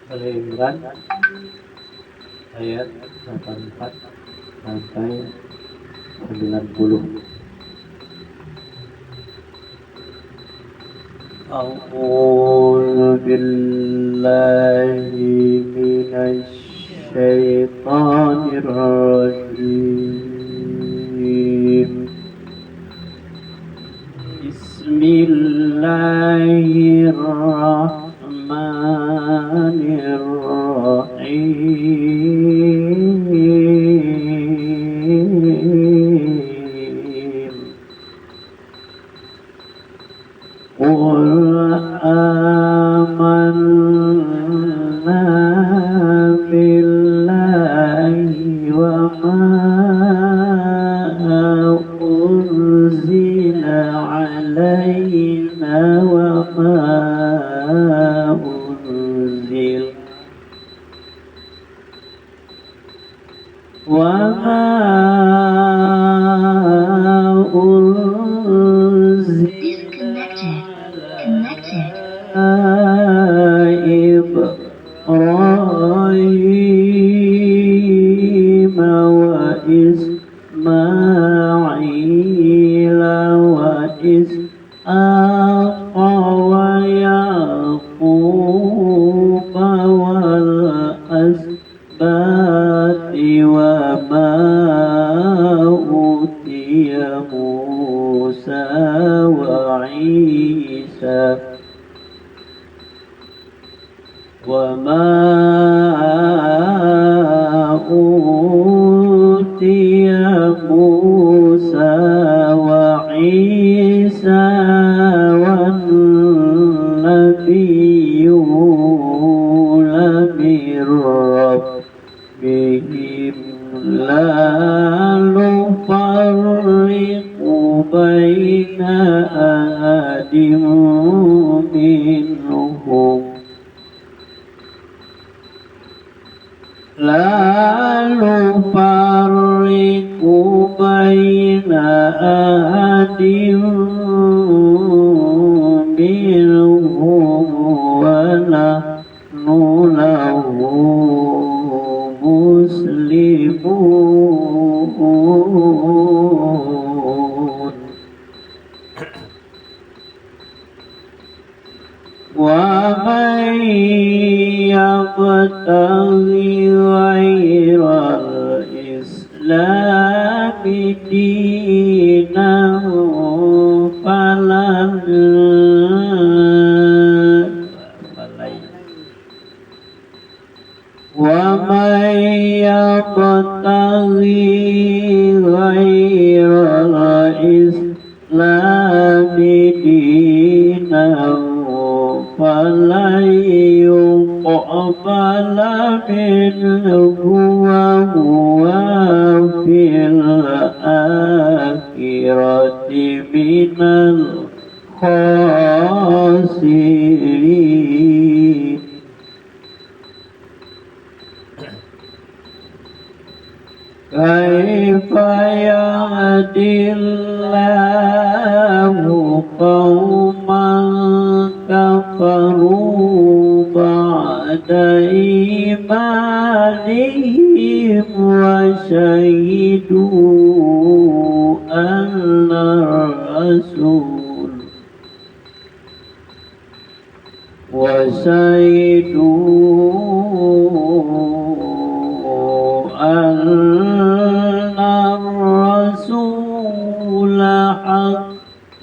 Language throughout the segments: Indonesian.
Al-Imran ayat 84 sampai 90. A'udzu billahi minasy syaithanir rajim. Bismillahirrahmanirrahim. Qul amanna billahi wa ma unzila alaina wa ma unzil Ibrahim wa Ismail wa Ishaq wa Yaqub wal asbati wa ma utiya Musa wa Isa وما أوتي موسى وعيسى والنبيون من ربهم لا نفرق بين أحد منهم لا نفرق بين أحد منهم ونحن له مسلمون ومن يبتغي غير الإسلام دينا فلن ومن يبتغي غير الإسلام دينا فلن يقبل منه وهو في الآخرة من الخاسرين كيف يهدي الله قوما كفروا بعد إيمانهم وشهدوا أن الرسول حق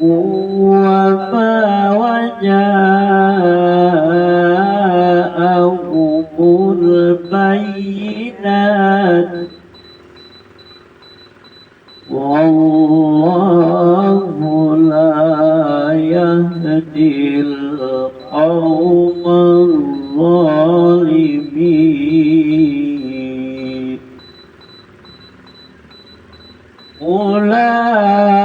وما وجاءهم البينات والله لا يهدي القوم الظالمين أولئك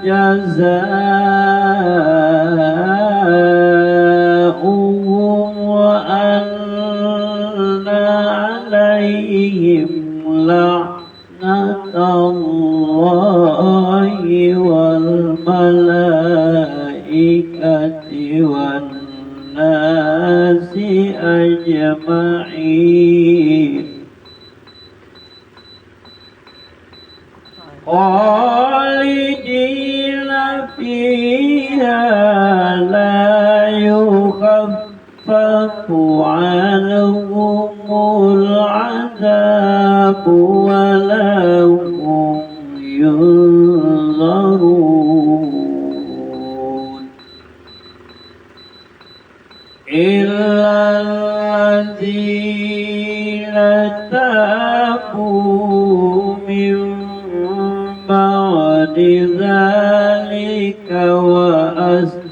جزاؤهم أن عليهم لعنة الله والملائكة أجمعين خالدين فيها لا يخفف عنهم العذاب ولا هم ينظرون إلا الذين تابوا من بعد ذلك وأصلحوا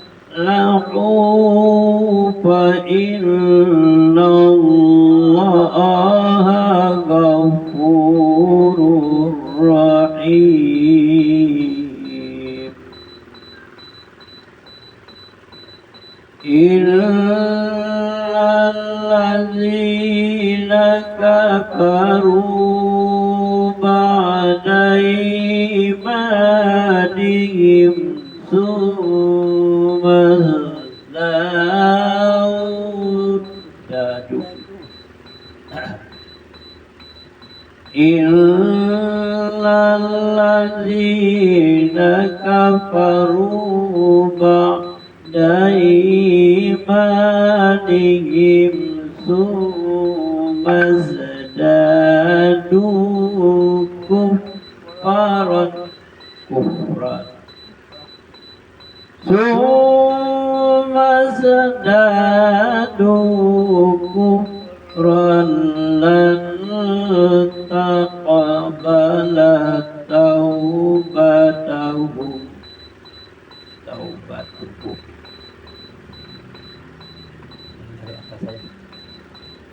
فإن الله غفور رحيم إلا الذين كفروا بعد إيمانهم ثم ازدادوا إلا الذين كفروا بعد إيمانهم ثم ازدادوا كفرا ثم ازدادوا كفرا لن تقبل توبتهم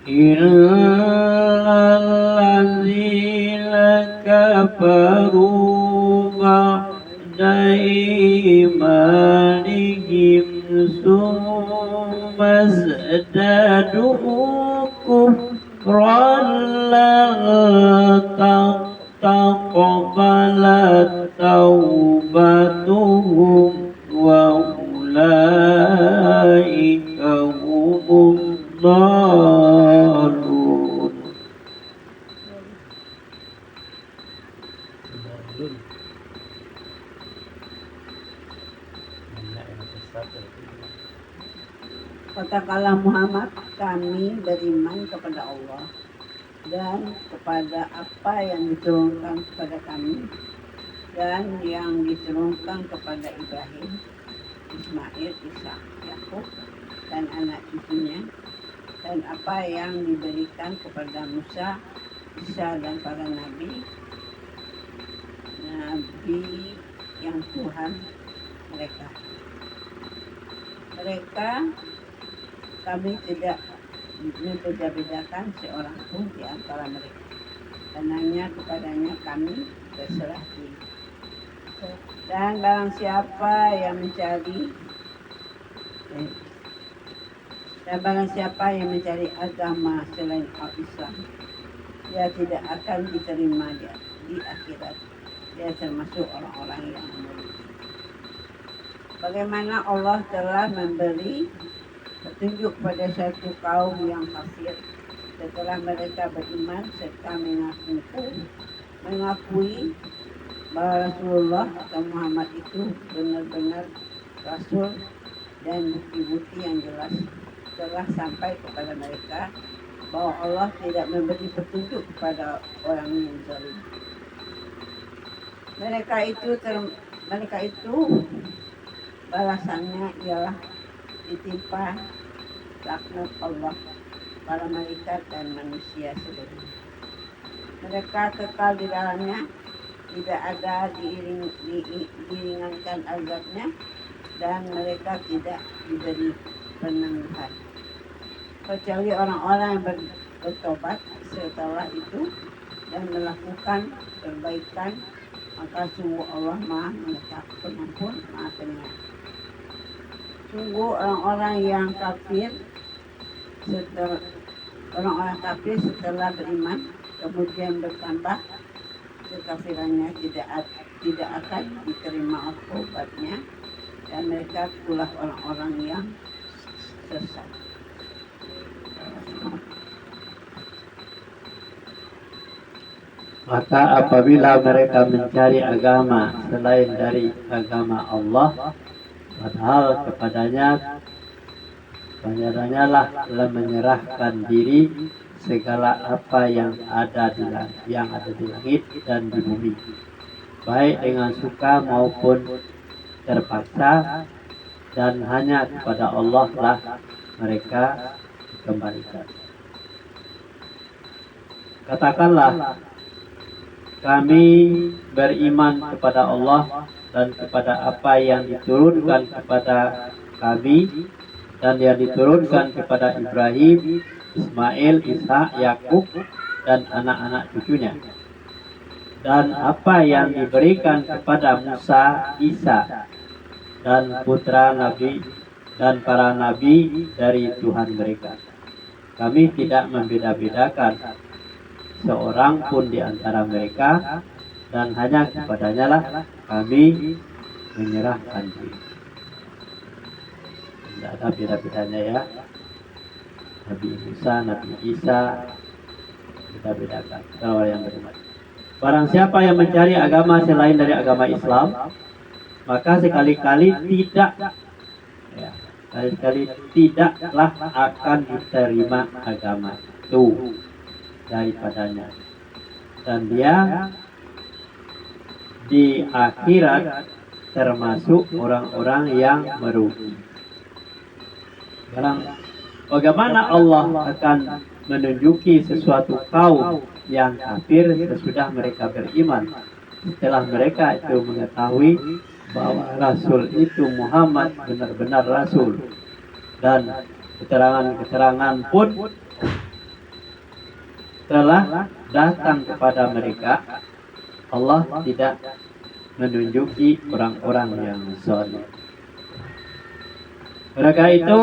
إلا الذين كفروا بعد إيمانهم ثم ازدادوا كفرا لن تقبل توبتهم وأولئك هم الضالون Katakanlah Muhammad, kami beriman kepada Allah dan kepada apa yang diturunkan kepada kami dan yang diturunkan kepada Ibrahim, Ismail, Ishak, Yakub dan anak cucunya, dan apa yang diberikan kepada Musa, Isa dan para nabi yang Tuhan mereka. Kami tidak membeda-bedakan seorang pun di antara mereka. Karenanya kepadanya kami berserah diri. Dan barang siapa yang mencari agama selain Islam, dia tidak akan diterima di akhirat. Dia termasuk orang-orang yang merugi. Bagaimana Allah telah memberi petunjuk pada satu kaum yang kafir setelah mereka beriman serta mengakui bahwa Rasulullah atau Muhammad itu benar-benar Rasul dan bukti-bukti yang jelas telah sampai kepada mereka bahwa Allah tidak memberi petunjuk kepada orang yang zalim. Mereka itu balasannya ialah ditimpa laknat Allah, para malaikat dan manusia seluruhnya. Mereka kekal di dalamnya, tidak ada diringankan azabnya, dan mereka tidak diberi penangguhan. Kecuali orang-orang yang bertobat setelah itu dan melakukan kebaikan, maka sungguh Allah Maha Mengetahui, Pengampun, Maha Penyayang. Sungguh orang-orang kafir setelah beriman kemudian bertambah kekafirannya tidak akan diterima obatnya, dan mereka itulah orang-orang yang sesat. Maka apabila mereka mencari agama selain dari agama Allah, padahal kepadanya lah telah menyerahkan diri segala apa yang ada di langit dan di bumi, baik dengan suka maupun terpaksa, dan hanya kepada Allah lah mereka dikembalikan. Katakanlah, kami beriman kepada Allah dan kepada apa yang diturunkan kepada kami dan yang diturunkan kepada Ibrahim, Ismail, Ishak, Yakub dan anak-anak cucunya, dan apa yang diberikan kepada Musa, Isa dan putra Nabi dan para nabi dari Tuhan mereka. Kami tidak membeda-bedakan seorang pun di antara mereka, dan hanya kepadanya lah kami menyerahkan diri. Tidak ada beda-bedanya ya. Nabi Musa, Nabi Isa, kita bedakan kalau yang beriman. Barang siapa yang mencari agama selain dari agama Islam, maka sekali-kali tidaklah akan diterima agama itu daripadanya, dan dia di akhirat termasuk orang-orang yang merugi. Sekarang, bagaimana Allah akan menunjuki sesuatu kaum yang kafir sesudah mereka beriman, setelah mereka itu mengetahui bahwa Rasul itu Muhammad benar-benar Rasul, dan keterangan-keterangan pun telah datang kepada mereka. Allah tidak menunjuki orang-orang yang zalim. Mereka itu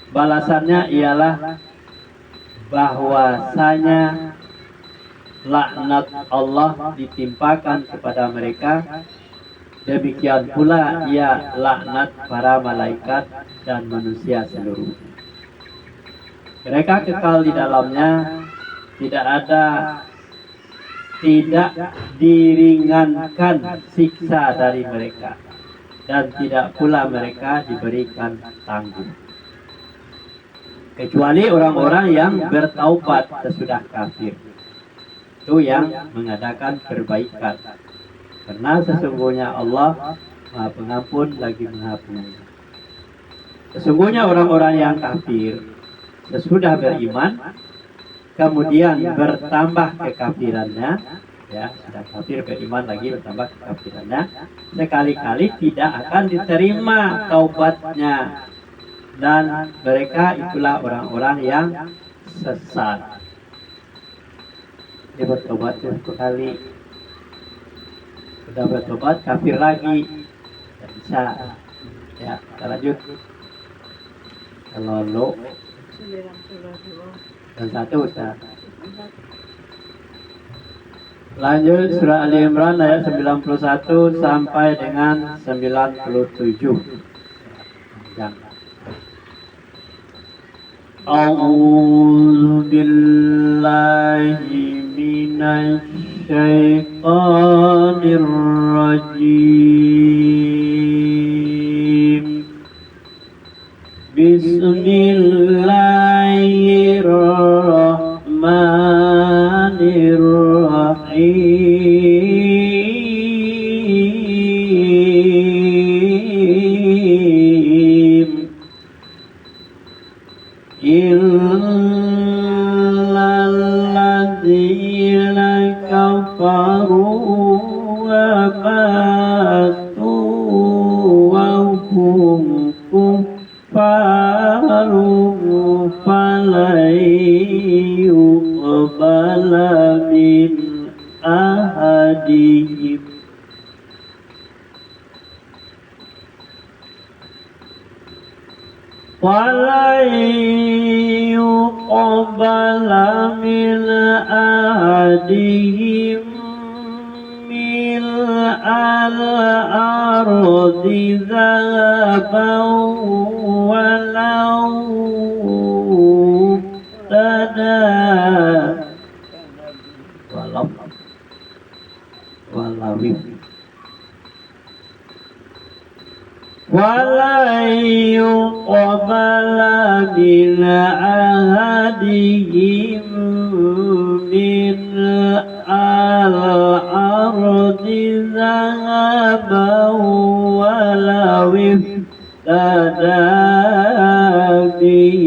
balasannya ialah bahwasanya laknat Allah ditimpakan kepada mereka. Demikian pula ia laknat para malaikat dan manusia seluruhnya. Mereka kekal di dalamnya, tidak diringankan siksa dari mereka, dan tidak pula mereka diberikan tanggung, kecuali orang-orang yang bertaubat sesudah kafir, itu yang mengadakan perbaikan, karena sesungguhnya Allah Maha Pengampun lagi Maha Penyayang. Sesungguhnya orang-orang yang kafir sesudah beriman kemudian bertambah kekafirannya, ya, sudah kafir beriman lagi bertambah kekafirannya, sekali-kali tidak akan diterima taubatnya, dan mereka itulah orang-orang yang sesat. Dia bertobat satu kali, sudah bertobat kafir lagi, tidak bisa. Ya, kita lanjut. Kalau lo dan satu Ustaz. Lanjut surah Ali Imran ayat 91 sampai dengan 97. A'udzu billahi minasy syaithanir rajim. Bismillahirrahmanirrahim. Illal ladzina kafaru wa fatu wa hum kuffaru falan yuqbala min ahadihim وَلَنْ يُقْبَلَ مِنْ أَحَدِهِمْ مِلْءَ الْأَرْضِ ذَهَبًا وَلَوْ افْتَدَىٰ ولن يقبل من أحدهم من الأرض ذهبا ولو افتدى به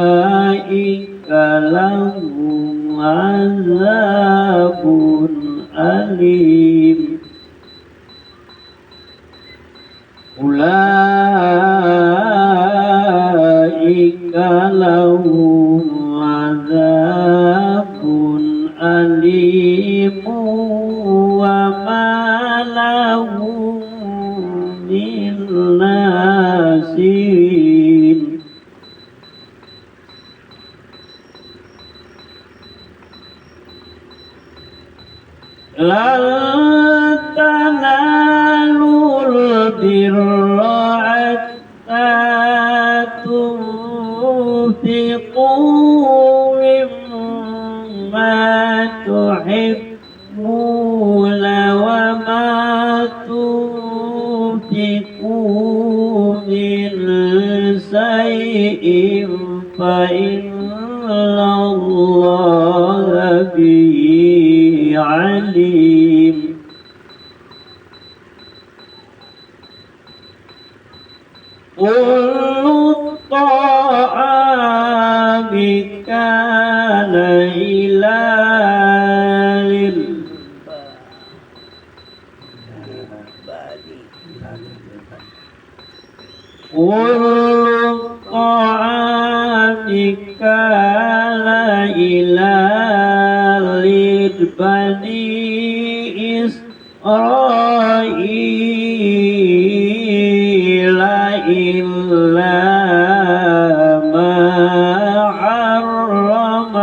أولئك لهم عذاب أليم أولئك لهم عذاب أليم وما لهم من ناصرين لن تنالوا البر حتى تنفقوا مما تحبون وما تنفقوا من شيء فإن الله به عليم كل الطعام كان إلى كل الطعام كان إلى بني إسرائيل إلا ما حرم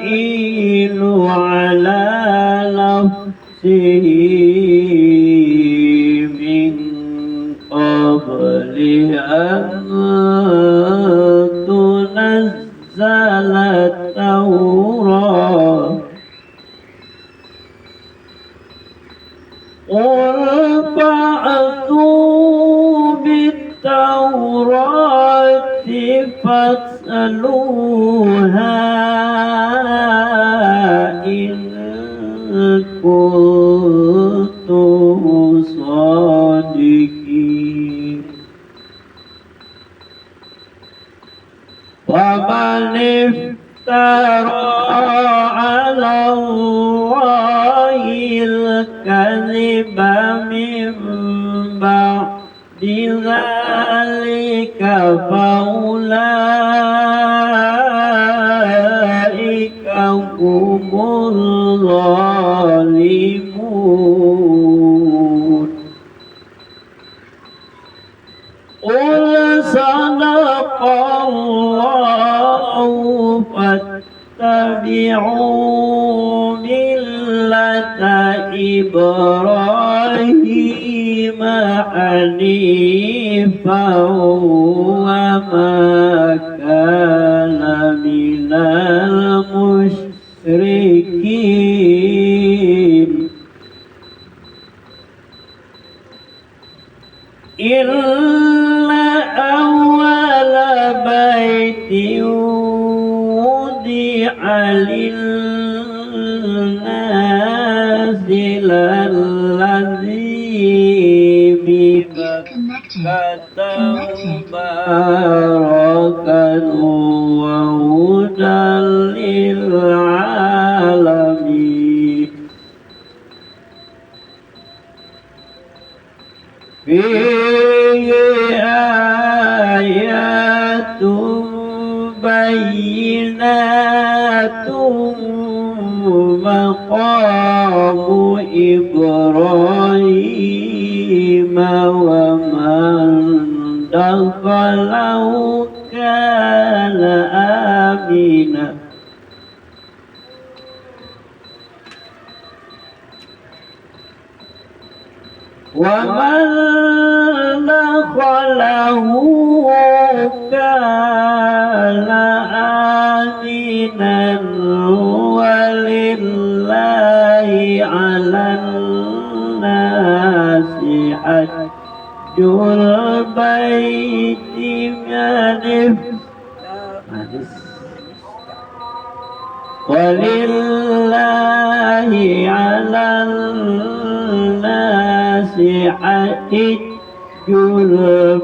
إسرائيل على نفسه من قبل أن تنزل التوراة قل فأتوا بالتوراة فاسألوها إن كنتم صادقين ومن افترى على الله الكذب من بعد ذلك فأولئك هم الظالمون قل صدق الله فاتبعوا ملة إبراهيم حنيفا وما كان من المشركين إن أول بيت وضع للناس للذي ببكة مباركا وهدى للعالمين فيه آيات بينات مقام إبراهيم ومن دخله كان آمنا ومن دخله كان آمنا ولله hajjul baiti manis walillahi 'alal nasi hajjul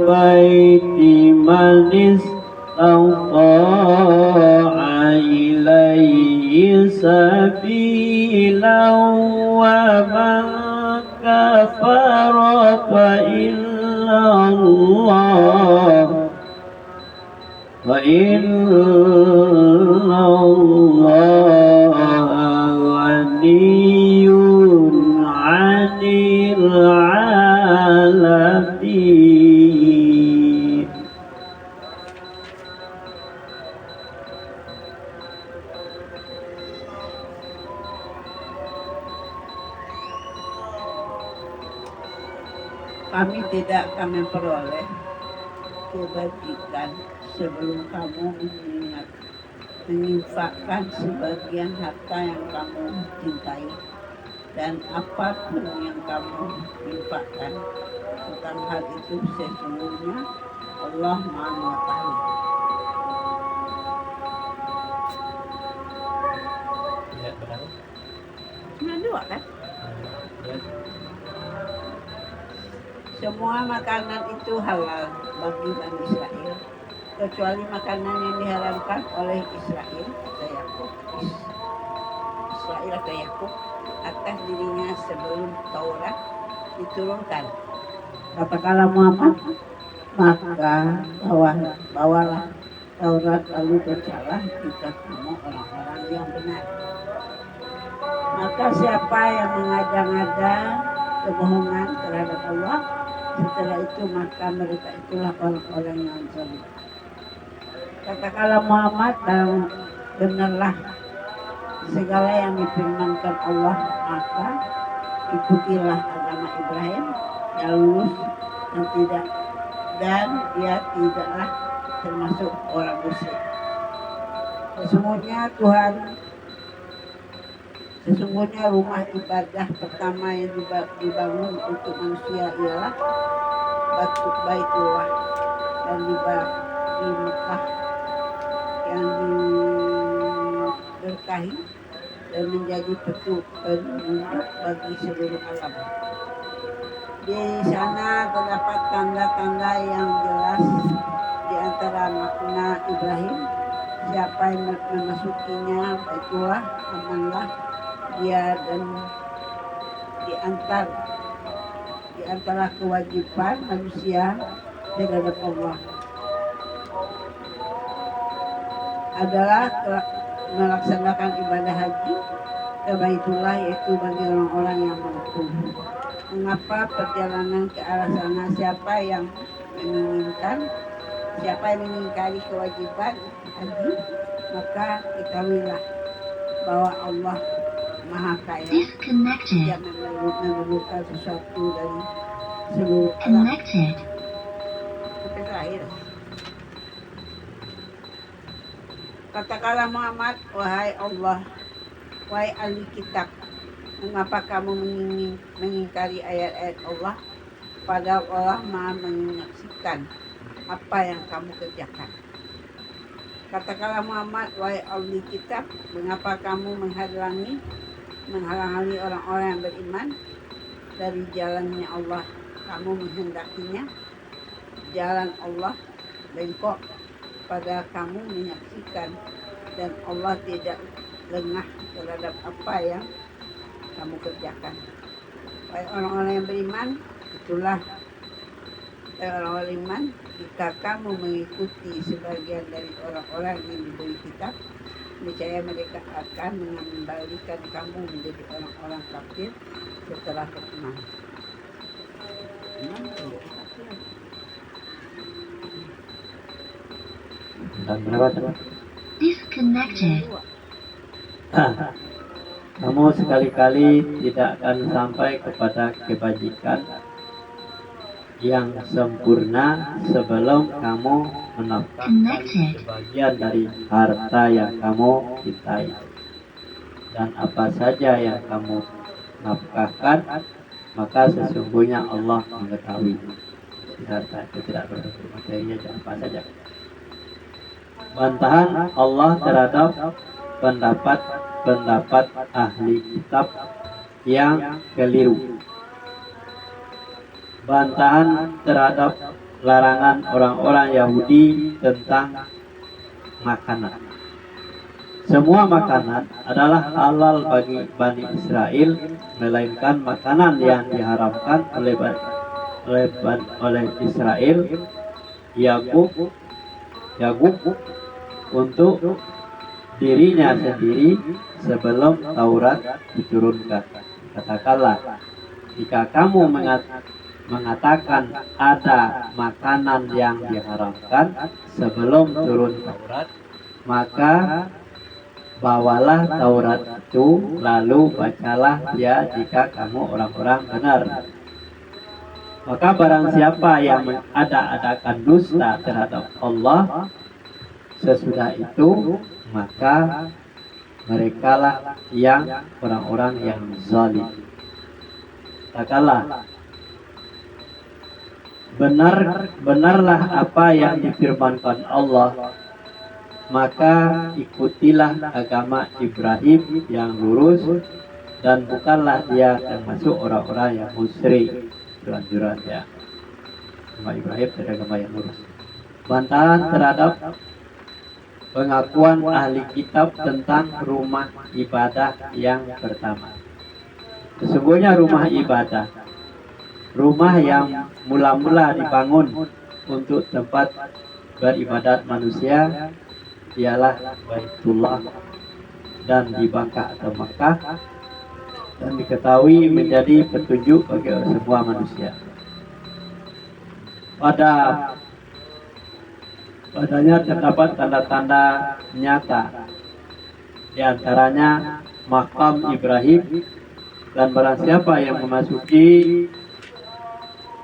baiti manis istata'a ilaihi sabila wa man kafara fa inna Allah ghaniyun 'anil 'alamin. Kami tidak akan memperoleh kebajikan sebelum kamu menginfakkan sebagian harta yang kamu cintai, dan apapun yang kamu infakkan tentang hal itu sesungguhnya Allah Maha Mengetahui. Ya, benar. Cuma dua kan? Semua makanan itu halal bagi Bani Israel, kecuali makanan yang diharamkan oleh Israel atau Yakub. Israel atau Yakub atas dirinya sebelum Taurat diturunkan. Katakanlah Muhammad, maka bawalah Taurat lalu bacalah jika kamu orang-orang yang benar. Maka siapa yang mengada-ngada kebohongan terhadap Allah, setelah itu maka mereka itulah orang-orang yang zalim. Katakanlah Muhammad, dan benarlah segala yang difirmankan Allah, maka ikutilah agama Ibrahim yang lurus dan dia tidaklah termasuk orang musyrik. Sesungguhnya rumah ibadah pertama yang dibangun untuk manusia ialah Baitullah, dan di Mekah yang diberkahi dan menjadi penunjuk bagi seluruh alam. Di sana terdapat tanda-tanda yang jelas di antara makna Ibrahim. Siapa yang memasukinya Baitullah, amanlah dia, dan di antara kewajiban manusia terhadap Allah adalah melaksanakan ibadah haji ke Baitullah, yaitu bagi orang-orang yang mampu. Mengapa perjalanan ke arah sana? Siapa yang mengingkari kewajiban haji, maka ketahuilah bahwa Allah Maha Kaya, tidak memerlukan sesuatu dari seluruh alam. Sampai terakhir. Katakanlah Muhammad, wahai Allah, wahai ahli kitab, mengapa kamu mengingkari ayat-ayat Allah? Padahal Allah Maha menyaksikan apa yang kamu kerjakan. Katakanlah Muhammad, wahai ahli kitab, mengapa kamu menghalangi orang-orang yang beriman dari jalannya Allah? Kamu menghendakinya jalan Allah bengkok, pada kamu menyaksikan, dan Allah tidak lengah terhadap apa yang kamu kerjakan. Wahai orang-orang yang beriman, itulah orang-orang beriman, jika kamu mengikuti sebagian dari orang-orang yang diberi kitab, niscaya mereka akan mengembalikan kamu menjadi orang-orang kafir setelah beriman. Dan berapa? Disconnected. Kamu sekali-kali tidak akan sampai kepada kebajikan yang sempurna sebelum kamu menafkahkan sebagian dari harta yang kamu cintai. Dan apa saja yang kamu nafkahkan maka sesungguhnya Allah mengetahui. Tidak berbentuk materinya, jangan apa saja. Bantahan Allah terhadap pendapat ahli kitab yang keliru. Bantahan terhadap larangan orang-orang Yahudi tentang makanan. Semua makanan adalah halal bagi Bani Israel, melainkan makanan yang diharamkan oleh Israel, Yakub untuk dirinya sendiri sebelum Taurat diturunkan. Katakanlah, jika kamu mengatakan ada makanan yang diharamkan sebelum turun Taurat, maka bawalah Taurat itu, lalu bacalah dia jika kamu orang-orang benar. Maka barang siapa yang mengada-adakan dusta terhadap Allah sesudah itu, maka merekalah yang orang-orang yang zalim. Katakanlah, benarlah apa yang difirmankan Allah, maka ikutilah agama Ibrahim yang lurus, dan bukanlah dia termasuk orang-orang yang musyrik. Anjuran ya, agama Ibrahim adalah agama yang lurus. Bantahan terhadap pengakuan ahli kitab tentang rumah ibadah yang pertama. Sesungguhnya rumah ibadah, rumah yang mula-mula dibangun untuk tempat beribadat manusia, ialah Baitullah dan di Makkah atau Makkah, dan diketahui menjadi petunjuk bagi semua manusia. Padanya terdapat tanda-tanda nyata, di antaranya makam Ibrahim, dan barang siapa yang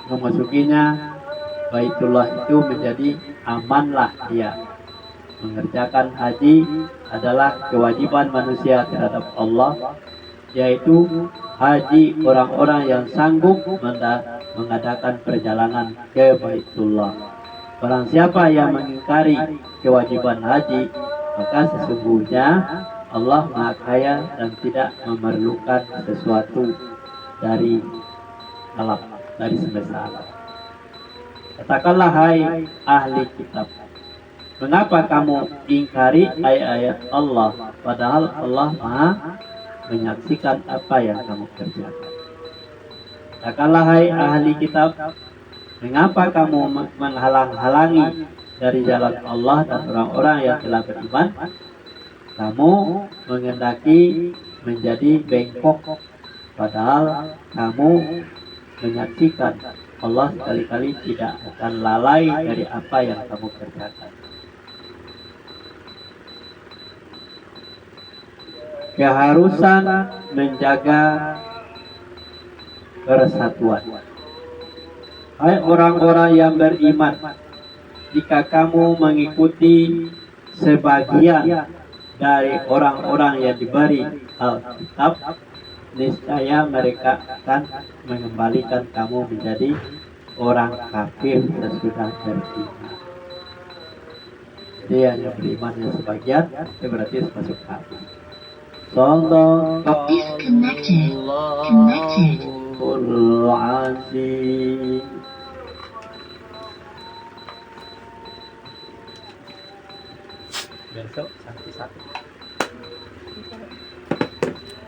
memasukinya Baitullah itu menjadi amanlah dia. Mengerjakan haji adalah kewajiban manusia terhadap Allah, yaitu haji orang-orang yang sanggup mengadakan perjalanan ke Baitullah. Barang siapa yang mengingkari kewajiban haji, maka sesungguhnya Allah Maha Kaya dan tidak memerlukan sesuatu dari alam, dari semesta alam. Katakanlah, hai ahli kitab, mengapa kamu ingkari ayat-ayat Allah, padahal Allah Maha menyaksikan apa yang kamu kerjakan. Katakanlah, hai ahli kitab, mengapa kamu menghalang-halangi dari jalan Allah dan orang-orang yang telah beriman? Kamu menghendaki menjadi bengkok, padahal kamu menyaksikan Allah sekali-kali tidak akan lalai dari apa yang kamu kerjakan. Keharusan menjaga persatuan. Hai orang-orang yang beriman, jika kamu mengikuti sebagian dari orang-orang yang diberi Alkitab, niscaya mereka akan mengembalikan kamu menjadi orang kafir sesudah beriman. Jadi hanya berimannya sebagian, itu berarti masuk kafir. Disconnected. Connected. Azim. Besok 1-1.